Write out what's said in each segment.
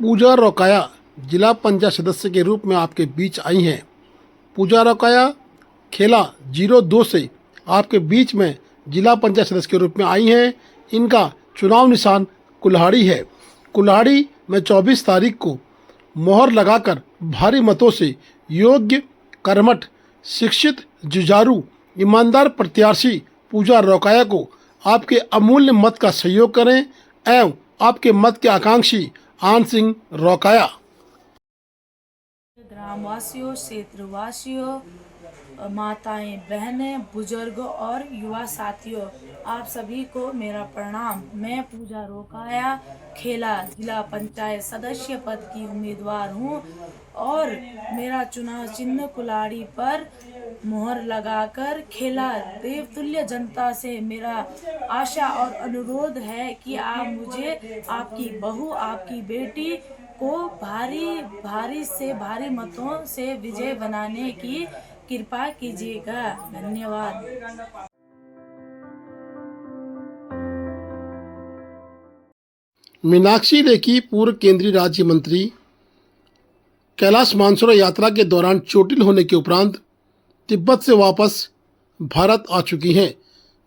पूजा रोकाया जिला पंचायत सदस्य के रूप में आपके बीच आई हैं। पूजा रोकाया खेला 02 से आपके बीच में जिला पंचायत सदस्य के रूप में आई हैं। इनका चुनाव निशान कुल्हाड़ी है। कुल्हाड़ी में 24 तारीख को मोहर लगाकर भारी मतों से योग्य, कर्मठ, शिक्षित, जुझारू, ईमानदार प्रत्याशी पूजा रोकाया को आपके अमूल्य मत का सहयोग करें एवं आपके मत के आकांक्षी आन सिंह रोकाया। ग्रामवासियों, क्षेत्रवासियों, माताएं, बहनें, बुजुर्ग और युवा साथियों, आप सभी को मेरा प्रणाम। मैं पूजा रोकाया खेला जिला पंचायत सदस्य पद की उम्मीदवार हूं और मेरा चुनाव चिन्ह कुल्हाड़ी पर मोहर लगाकर खेला। देवतुल्य जनता से मेरा आशा और अनुरोध है कि आप मुझे, आपकी बहू, आपकी बेटी को भारी मतों से विजय बनाने की कृपा कीजिएगा। धन्यवाद। मीनाक्षी लेखी पूर्व केंद्रीय राज्य मंत्री कैलाश मानसरोवर यात्रा के दौरान चोटिल होने के उपरांत तिब्बत से वापस भारत आ चुकी हैं।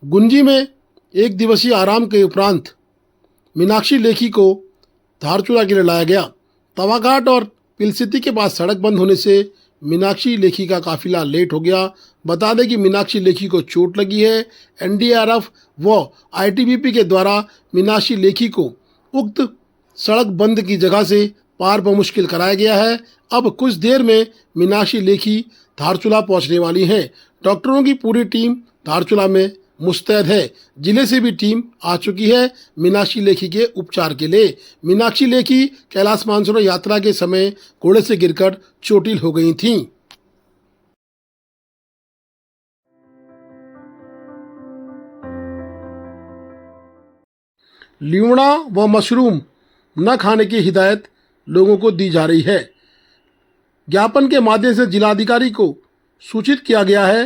गुंजी में एक दिवसीय आराम के उपरांत मीनाक्षी लेखी को धारचूला के लिए लाया गया। तवाघाट और पिलसिती के पास सड़क बंद होने से मीनाक्षी लेखी का काफिला लेट हो गया। बता दें कि मीनाक्षी लेखी को चोट लगी है। एनडीआरएफ व आईटीबीपी के द्वारा मीनाक्षी लेखी को उक्त सड़क बंद की जगह से पार बमुश्किल कराया गया है। अब कुछ देर में मीनाक्षी लेखी धारचूला पहुंचने वाली हैं। डॉक्टरों की पूरी टीम धारचूला में मुस्तैद है। जिले से भी टीम आ चुकी है मीनाक्षी लेखी के उपचार के लिए। मीनाक्षी लेखी कैलाश मानसरोवर यात्रा के समय घोड़े से गिरकर चोटिल हो गई थीं। ल्यूणा व मशरूम न खाने की हिदायत लोगों को दी जा रही है। ज्ञापन के माध्यम से जिलाधिकारी को सूचित किया गया है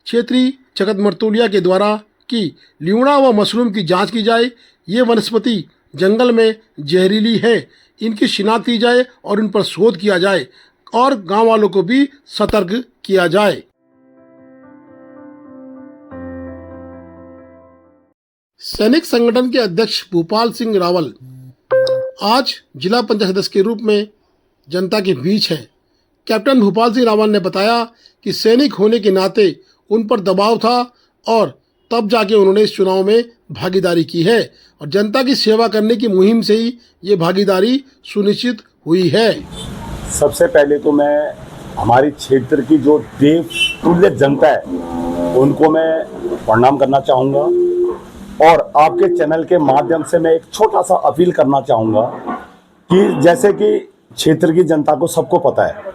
क्षेत्रीय जगत मर्तोलिया के द्वारा कि ल्यूणा व मशरूम की जांच की जाए। ये वनस्पति जंगल में जहरीली है, इनकी शिनाख्त की जाए और इन पर शोध किया जाए और गांव वालों को भी सतर्क किया जाए। सैनिक संगठन के अध्यक्ष भूपाल सिंह रावल आज जिला पंचायत सदस्य के रूप में जनता के बीच हैं। कैप्टन भूपाल सिंह रावल ने बताया कि सैनिक होने के नाते उन पर दबाव था और तब जाके उन्होंने इस चुनाव में भागीदारी की है और जनता की सेवा करने की मुहिम से ही ये भागीदारी सुनिश्चित हुई है। सबसे पहले तो मैं हमारे क्षेत्र की जो देवतुल्य जनता है उनको मैं प्रणाम करना चाहूँगा और आपके चैनल के माध्यम से मैं एक छोटा सा अपील करना चाहूँगा कि जैसे कि क्षेत्र की जनता को सबको पता है,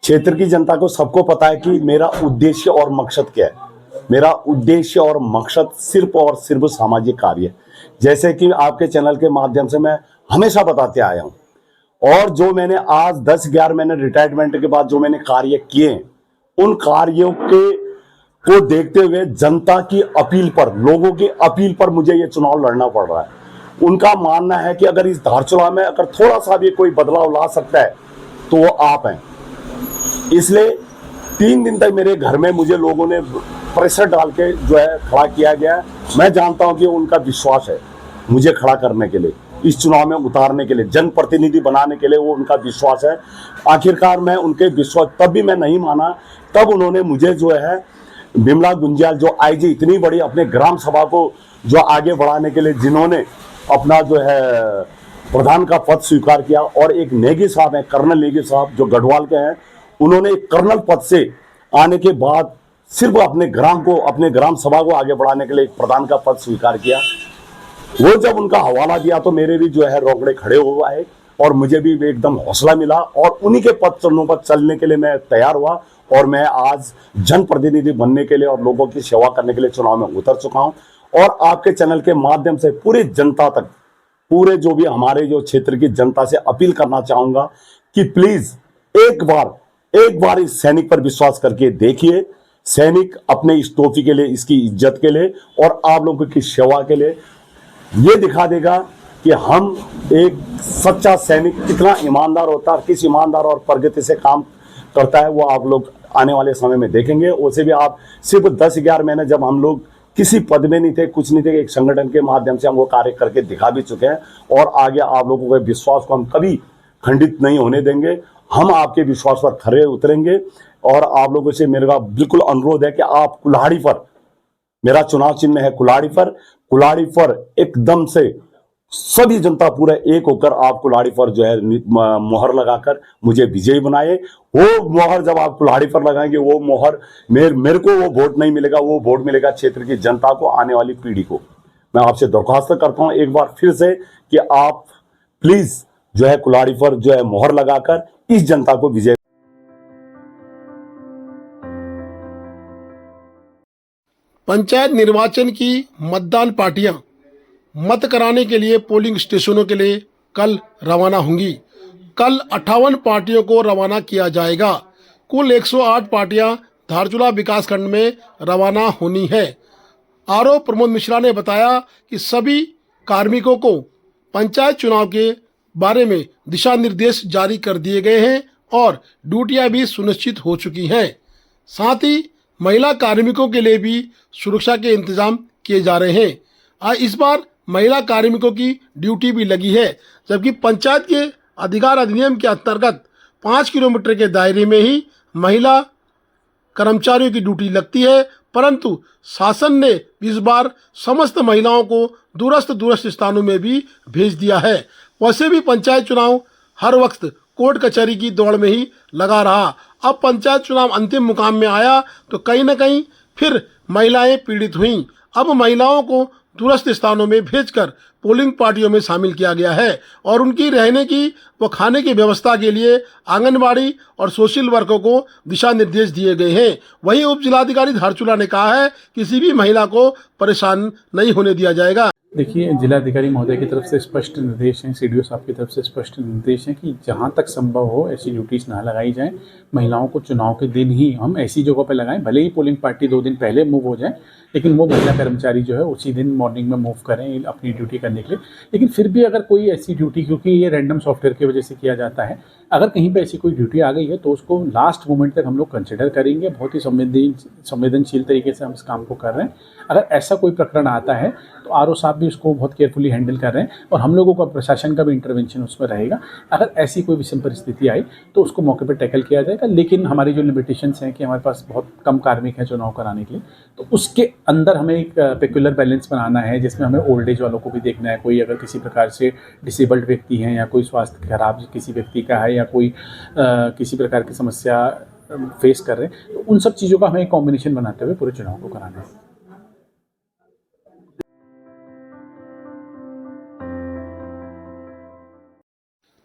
क्षेत्र की जनता को सबको पता है कि मेरा उद्देश्य और मकसद क्या है। मेरा उद्देश्य और मकसद सिर्फ और सिर्फ सामाजिक कार्य, जैसे कि आपके चैनल के माध्यम से मैं हमेशा बताते आया हूँ। और जो मैंने आज 10-11 महीने रिटायरमेंट के बाद जो मैंने कार्य किए उन कार्यों को देखते हुए जनता की अपील पर, लोगों की अपील पर मुझे ये चुनाव लड़ना पड़ रहा है। उनका मानना है कि अगर इस धारचूला में अगर थोड़ा सा भी कोई बदलाव ला सकता है तो वो आप हैं। इसलिए 3 दिन तक मेरे घर में मुझे लोगों ने प्रेशर डाल के जो है खड़ा किया गया। मैं जानता हूं कि उनका विश्वास है मुझे खड़ा करने के लिए, इस चुनाव में उतारने के लिए, जनप्रतिनिधि बनाने के लिए वो उनका विश्वास है। आखिरकार मैं उनके विश्वास तब भी मैं नहीं माना, तब उन्होंने मुझे जो है बिमला गुंजियाल जो आईजी इतनी बड़ी अपने ग्राम सभा को जो आगे बढ़ाने के लिए जिन्होंने अपना जो है प्रधान का पद स्वीकार किया, और एक नेगी साहब है, कर्नल नेगी साहब जो गढ़वाल के हैं, उन्होंने कर्नल पद से आने के बाद सिर्फ अपने ग्राम सभा को आगे बढ़ाने के लिए एक प्रधान का पद स्वीकार किया। वो जब उनका हवाला दिया तो मेरे भी जो है रोकड़े खड़े हुआ है और मुझे भी एकदम हौसला मिला और उन्हीं के पद चरणों पर चलने के लिए मैं तैयार हुआ और मैं आज जनप्रतिनिधि बनने के लिए और लोगों की सेवा करने के लिए चुनाव में उतर चुका हूं। और आपके चैनल के माध्यम से पूरी जनता तक, पूरे जो भी हमारे जो क्षेत्र की जनता से अपील करना चाहूंगा कि प्लीज एक बार इस सैनिक पर विश्वास करके देखिए। सैनिक अपने इस टोपी के लिए, इसकी इज्जत के लिए और आप लोगों की सेवा के लिए ये दिखा देगा कि हम एक सच्चा सैनिक कितना ईमानदार होता है, किस ईमानदार और प्रगति से काम करता है, वो आप लोग आने वाले समय में देखेंगे। उसे भी आप सिर्फ 10-11 महीने जब हम लोग किसी पद में नहीं थे, कुछ नहीं थे, एक संगठन के माध्यम से हम वो कार्य करके दिखा भी चुके हैं और आगे आप लोगों के विश्वास को हम कभी खंडित नहीं होने देंगे। हम आपके विश्वास पर खरे उतरेंगे और आप लोगों से मेरा बिल्कुल अनुरोध है कि आप कुल्हाड़ी पर, मेरा चुनाव चिन्ह है कुल्हाड़ी पर एकदम से सभी जनता पूरा एक होकर आप कुल्हाड़ी पर जो है मोहर लगाकर मुझे विजयी बनाए। वो मोहर जब आप कुल्हाड़ी पर लगाएंगे, वो मोहर मेरे को वो वोट नहीं मिलेगा, वो वोट मिलेगा क्षेत्र की जनता को, आने वाली पीढ़ी को। मैं आपसे दरख्वास्त करता हूं एक बार फिर से कि आप प्लीज जो है कुल्हाड़ी पर जो है मोहर लगाकर इस जनता को विजय। पंचायत निर्वाचन की मतदान पार्टियां मत कराने के लिए पोलिंग स्टेशनों के लिए कल रवाना होंगी। कल 58 पार्टियों को रवाना किया जाएगा। कुल 108 पार्टियां धारचूला विकासखंड में रवाना होनी है। आरओ प्रमोद मिश्रा ने बताया कि सभी कार्मिकों को पंचायत चुनाव के बारे में दिशा निर्देश जारी कर दिए गए हैं और ड्यूटियां भी सुनिश्चित हो चुकी हैं। साथ ही महिला कार्मिकों के लिए भी सुरक्षा के इंतजाम किए जा रहे हैं। इस बार महिला कार्मिकों की ड्यूटी भी लगी है, जबकि पंचायत के अधिकार अधिनियम के अंतर्गत 5 किलोमीटर के दायरे में ही महिला कर्मचारियों की ड्यूटी लगती है, परंतु शासन ने इस बार समस्त महिलाओं को दूरस्थ स्थानों में भी भेज दिया है। वैसे भी पंचायत चुनाव हर वक्त कोर्ट कचहरी की दौड़ में ही लगा रहा। अब पंचायत चुनाव अंतिम मुकाम में आया तो कहीं न कहीं फिर महिलाएं पीड़ित हुईं। अब महिलाओं को दूरस्थ स्थानों में भेजकर पोलिंग पार्टियों में शामिल किया गया है और उनकी रहने की व खाने की व्यवस्था के लिए आंगनबाड़ी और सोशल वर्कर को दिशा निर्देश दिए गए हैं। वहीं उप जिलाधिकारी धारचूला ने कहा है किसी भी महिला को परेशान नहीं होने दिया जाएगा। देखिए, जिलाधिकारी महोदय की तरफ से स्पष्ट निर्देश हैं, सीडीओ साहब की तरफ से स्पष्ट निर्देश हैं कि जहां तक संभव हो ऐसी ड्यूटीज़ ना लगाई जाएं। महिलाओं को चुनाव के दिन ही हम ऐसी जगहों पर लगाएं, भले ही पोलिंग पार्टी 2 दिन पहले मूव हो जाए, लेकिन वो महिला कर्मचारी जो है उसी दिन मॉर्निंग में मूव करें अपनी ड्यूटी करने के लिए। लेकिन फिर भी अगर कोई ऐसी ड्यूटी, क्योंकि ये रैंडम सॉफ्टवेयर की वजह से किया जाता है, अगर कहीं पे ऐसी कोई ड्यूटी आ गई है तो उसको लास्ट मोमेंट तक हम लोग कंसिडर करेंगे। बहुत ही संवेदनशील तरीके से हम इस काम को कर रहे हैं। अगर ऐसा कोई प्रकरण आता है तो आरओ साहब भी उसको बहुत केयरफुली हैंडल कर रहे हैं और हम लोगों का, प्रशासन का भी इंटरवेंशन उसमें रहेगा। अगर ऐसी कोई विषम परिस्थिति आई तो उसको मौके पर टैकल किया जाएगा। लेकिन हमारी जो लिमिटेशंस हैं कि हमारे पास बहुत कम कार्मिक हैं चुनाव कराने के लिए, तो उसके अंदर हमें एक पेक्युलर बैलेंस बनाना है, जिसमें हमें ओल्ड एज वालों को भी देखना है। कोई अगर किसी प्रकार से डिसेबल्ड व्यक्ति हैं या कोई स्वास्थ्य खराब किसी व्यक्ति का है या कोई किसी प्रकार की समस्या फेस कर रहे हैं, तो उन सब चीज़ों का हमें एक कॉम्बिनेशन बनाते हुए पूरे चुनाव को कराना है।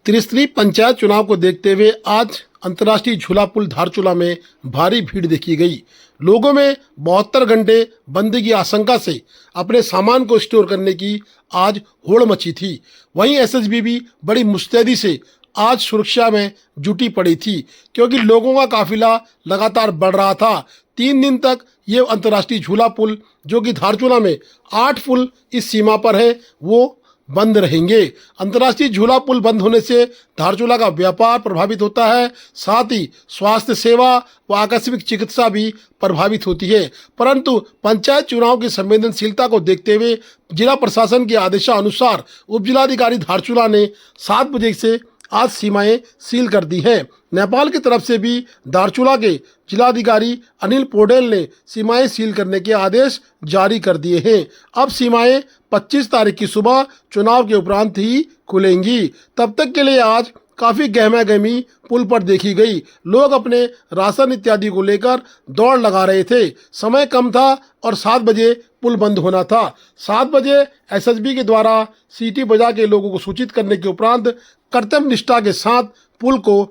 त्रिस्तरीय पंचायत चुनाव को देखते हुए आज अंतर्राष्ट्रीय झूला पुल धारचूला में भारी भीड़ देखी गई। लोगों में 72 घंटे बंदी की आशंका से अपने सामान को स्टोर करने की आज होड़ मची थी। वहीं एसएसबी भी बड़ी मुस्तैदी से आज सुरक्षा में जुटी पड़ी थी, क्योंकि लोगों का काफिला लगातार बढ़ रहा था। 3 दिन तक ये अंतर्राष्ट्रीय झूला पुल, जो कि धारचूला में 8 पुल इस सीमा पर है, वो बंद रहेंगे। अंतर्राष्ट्रीय झूला पुल बंद होने से धारचूला का व्यापार प्रभावित होता है, साथ ही स्वास्थ्य सेवा व आकस्मिक चिकित्सा भी प्रभावित होती है। परंतु पंचायत चुनाव की संवेदनशीलता को देखते हुए जिला प्रशासन के आदेशानुसार उप जिलाधिकारी धारचूला ने 7 बजे से आज सीमाएं सील कर दी हैं। नेपाल की तरफ से भी धारचूला के जिलाधिकारी अनिल पोडेल ने सीमाएं सील करने के आदेश जारी कर दिए हैं। अब सीमाएं 25 तारीख की सुबह चुनाव के उपरांत ही खुलेंगी। तब तक के लिए आज काफ़ी गहमा गहमी पुल पर देखी गई। लोग अपने राशन इत्यादि को लेकर दौड़ लगा रहे थे। समय कम था और 7 बजे पुल बंद होना था। 7 बजे एसएसबी के द्वारा सीटी बजा के लोगों को सूचित करने के उपरांत कर्तव्य निष्ठा के साथ पुल को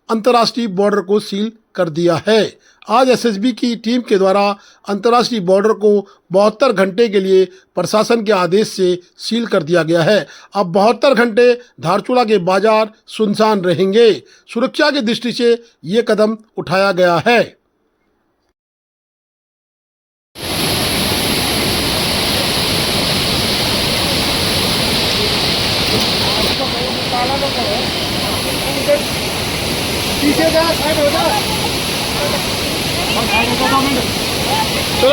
अंतर्राष्ट्रीय बॉर्डर को सील कर दिया है। आज एसएसबी की टीम के द्वारा अंतर्राष्ट्रीय बॉर्डर को 72 घंटे के लिए प्रशासन के आदेश से सील कर दिया गया है। अब 72 घंटे धारचूला के बाजार सुनसान रहेंगे। सुरक्षा की दृष्टि से ये कदम उठाया गया है। चलो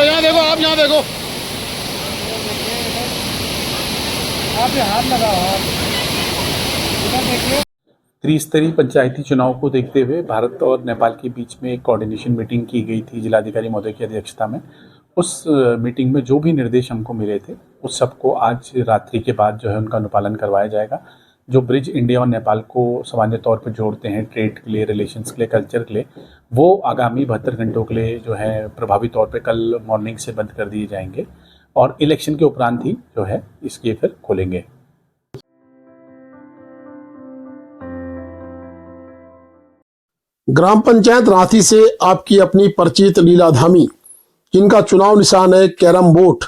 यहाँ देखो, आप यहाँ देखो। त्रिस्तरीय पंचायती चुनाव को देखते हुए भारत और नेपाल के बीच में एक कोऑर्डिनेशन मीटिंग की गई थी जिलाधिकारी महोदय की अध्यक्षता में। उस मीटिंग में जो भी निर्देश हमको मिले थे उस सबको आज रात्रि के बाद जो है उनका अनुपालन करवाया जाएगा। जो ब्रिज इंडिया और नेपाल को सामान्य तौर पर जोड़ते हैं ट्रेड के लिए, रिलेशंस के लिए, कल्चर के लिए, वो आगामी 72 घंटों के लिए जो है प्रभावी तौर पे कल मॉर्निंग से बंद कर दिए जाएंगे और इलेक्शन के उपरांत ही जो है इसके फिर खोलेंगे। ग्राम पंचायत रांची से आपकी अपनी परिचित लीला धामी, जिनका चुनाव निशान है कैरम बोर्ड,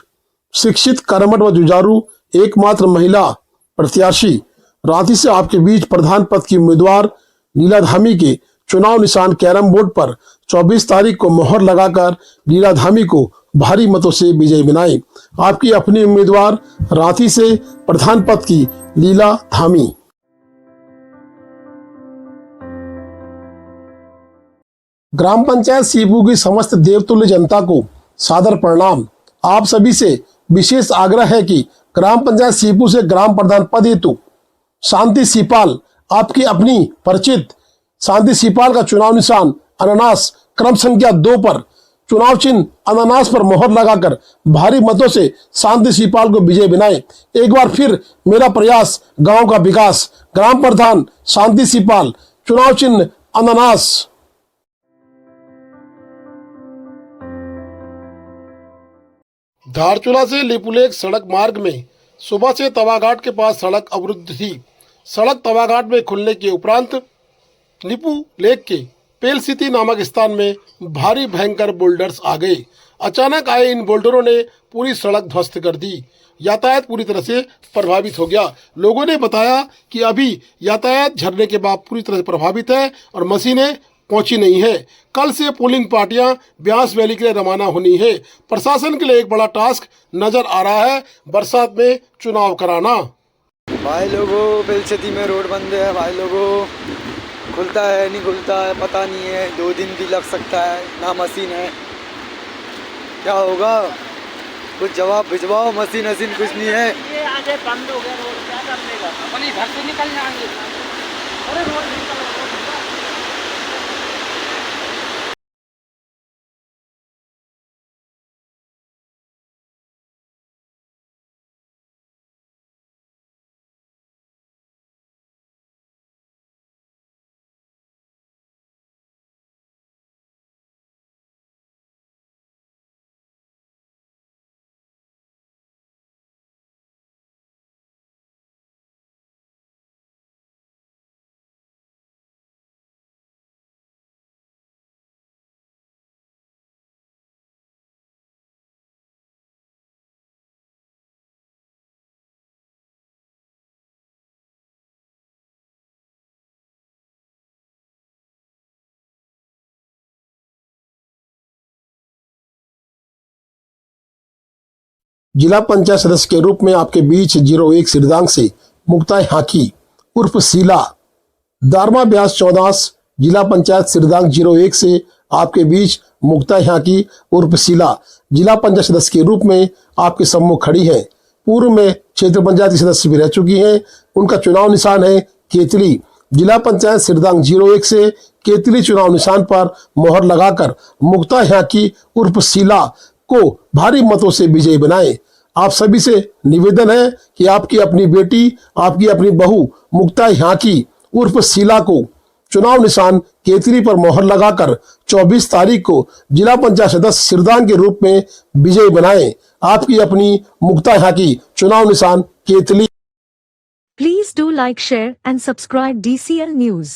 शिक्षित, कर्मठ व जुझारू एकमात्र महिला प्रत्याशी रांची से आपके बीच प्रधान पद की उम्मीदवार लीला धामी के चुनाव निशान कैरम बोर्ड पर 24 तारीख को मोहर लगाकर लीला धामी को भारी मतों से विजयी बनाए। आपकी अपनी उम्मीदवार रांची से प्रधान पद की लीला धामी। ग्राम पंचायत सीपू की समस्त देवतुल्य जनता को सादर प्रणाम। आप सभी से विशेष आग्रह है कि ग्राम पंचायत सीपू से ग्राम प्रधान पद हेतु शांति सीपाल, आपकी अपनी परिचित शांति सीपाल का चुनाव निशान अनानास क्रम संख्या 2 पर चुनाव चिन्ह अनानास पर मोहर लगाकर भारी मतों से शांति सीपाल को विजय बनाए। एक बार फिर मेरा प्रयास, गांव का विकास। ग्राम प्रधान शांति सीपाल, चुनाव चिन्ह अनानास। धारचूला से लिपुलेख सड़क मार्ग में सुबह से तवाघाट के पास सड़क अवरुद्ध थी। सड़क तवाघाट में खुलने के उपरांत लिपू लेक के पेलसिटी नामक स्थान में भारी भयंकर बोल्डर्स आ गए। अचानक आए इन बोल्डरों ने पूरी सड़क ध्वस्त कर दी। यातायात पूरी तरह से प्रभावित हो गया। लोगों ने बताया कि अभी यातायात झरने के बाद पूरी तरह से प्रभावित है और मशीनें पहुंची नहीं है। कल से पोलिंग पार्टियां ब्यास वैली के लिए रवाना होनी है। प्रशासन के लिए एक बड़ा टास्क नजर आ रहा है, बरसात में चुनाव कराना। भाई लोगों, बेलछती में रोड बंद है भाई लोगों, खुलता है नहीं खुलता है पता नहीं है, 2 दिन भी लग सकता है, ना मशीन है। क्या होगा, कुछ जवाब भिजवाओ। मशीन कुछ नहीं है। ये आगे बंद हो गया रोड, क्या कर लेगा, अपने घर से निकल जाएंगे। अरे रोड निकल। जिला पंचायत सदस्य के रूप में आपके बीच 01 सिरदांग से मुक्ता हाकी उर्फ शीला, दारमा ब्यास 14 जिला पंचायत सिरदांग 01 से आपके बीच मुक्ता हाकी उर्फ शीला जिला पंचायत सदस्य के रूप में आपके सम्मुख खड़ी हैं। पूर्व में क्षेत्र पंचायत की सदस्य भी रह चुकी हैं। उनका चुनाव निशान है केतली। जिला पंचायत सिरदांग 01 से केतली चुनाव निशान पर मोहर लगाकर मुक्ता हाकी उर्फ शीला को भारी मतों से विजयी बनाए। आप सभी से निवेदन है कि आपकी अपनी बेटी, आपकी अपनी बहू मुक्ता हाकी उर्फ शीला को चुनाव निशान केतली पर मोहर लगाकर 24 तारीख को जिला पंचायत सदस्य सिरदांग के रूप में विजयी बनाए। आपकी अपनी मुक्ता हाकी, चुनाव निशान केतली। Please do like, share and subscribe DCL News.